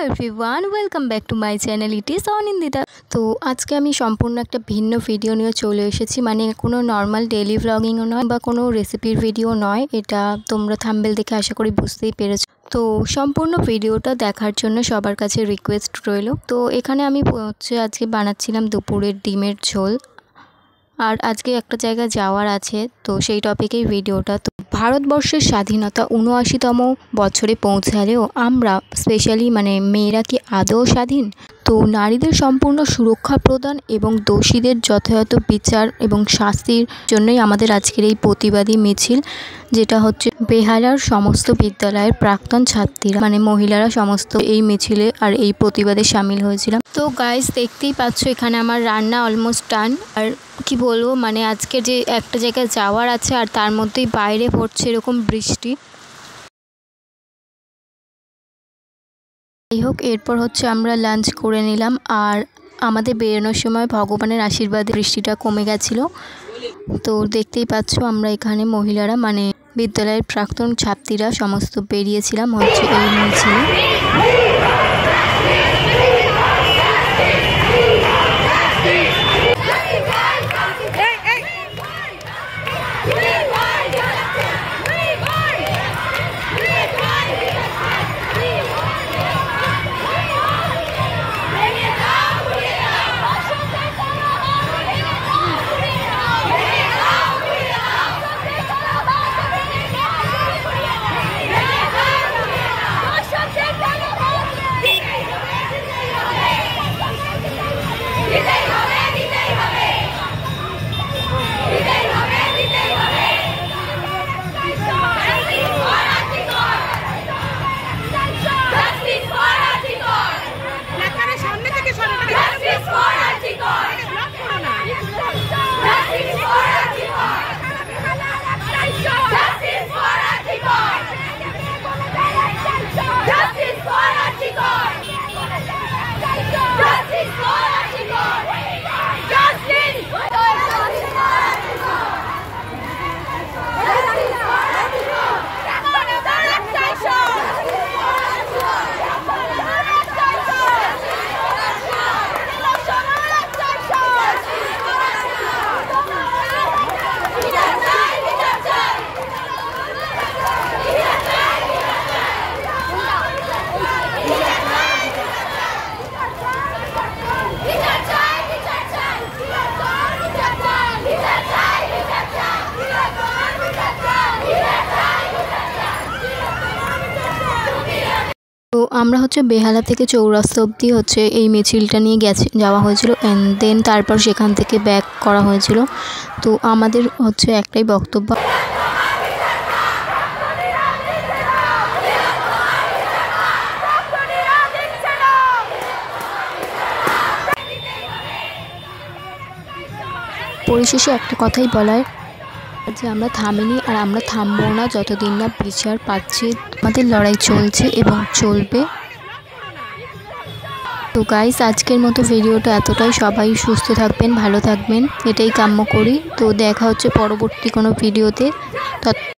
Everyone welcome back to my channel it is Anindita. तो आज के आमी सम्पूर्ण एक भिन्न भिडियो निये चले एसेछि, माने कोनो नर्माल डेली व्लगिंगो नय बा कोनो रेसिपिर भिडियो नय। एटा तोमरा थाम्बनेल देखे आशा करी बुझतेई पेरेছো। तो सम्पूर्ण भिडियोटा देखार जोन्नो सबार काछे रिक्वेस्ट रइलो। तो एखाने आमी होच्छे आजके बानाচ্ছিলাম दुपुरेर डिमेर झोल। और आज के एक जगह जावार आछे, तो सेई टपिकेई भिडियोटा। तो भारतवर्षेर स्वाधीनता ৭৯तम बछरे पौंछालेও आमरा स्पेशली माने मेয়েরা कि आदौ स्वाधीन? तो नारीदेर सम्पूर्ण सुरक्षा प्रदान एवं दोषीदेर यथायथ विचार एवं शास्तिर जोन्नोई आमादेर आजकेर एई प्रतिबादी मिছিল, जेटा होच्छे बेहालार समस्त विद्यालयेर प्राक्तन छात्रीरा माने महिलारा समस्त एई मिছিলে और एई प्रतिबादे शामिल हयेछिलाम। तो गाइस देखतेई पाচ্ছো एखाने आमार रान्ना अलमोस्ट डान। और कि बोलबो माने आजके जे एक जायगाय जावार आछे और तार मध्येई बाइरे पड़ছে एरकम बृष्टि। যাই হোক, এরপর হচ্ছে আমরা লাঞ্চ করে নিলাম আর আমাদের বেরোনোর সময় ভগবানের আশীর্বাদে বৃষ্টিটা কমে গেছিলো। তো দেখতেই পাচ্ছো আমরা এখানে মহিলারা মানে বিদ্যালয়ের প্রাক্তন ছাত্রীরা সমস্ত বেরিয়েছিলাম হচ্ছে এই মিছিলে। তো আমরা হচ্ছে বেহালা থেকে চৌরাস্তা অবধি হচ্ছে এই মিছিলটা নিয়ে যাওয়া হয়েছিল এন্ড দেন তারপর সেখান থেকে ব্যাক করা হয়েছিল। তো আমাদের হচ্ছে একটাই বক্তব্য, পরিশেষে একটা কথাই বলার যে আমরা থামিনি আর আমরা থামবো না যতদিন না বিচার পাচ্ছি। আমাদের লড়াই চলছে এবং চলবে। তো গাইস আজকের মতো ভিডিওটা এতটাই। সবাই সুস্থ থাকবেন, ভালো থাকবেন, এটাই কাম্য করি। তো দেখা হচ্ছে পরবর্তী কোনো ভিডিওতে।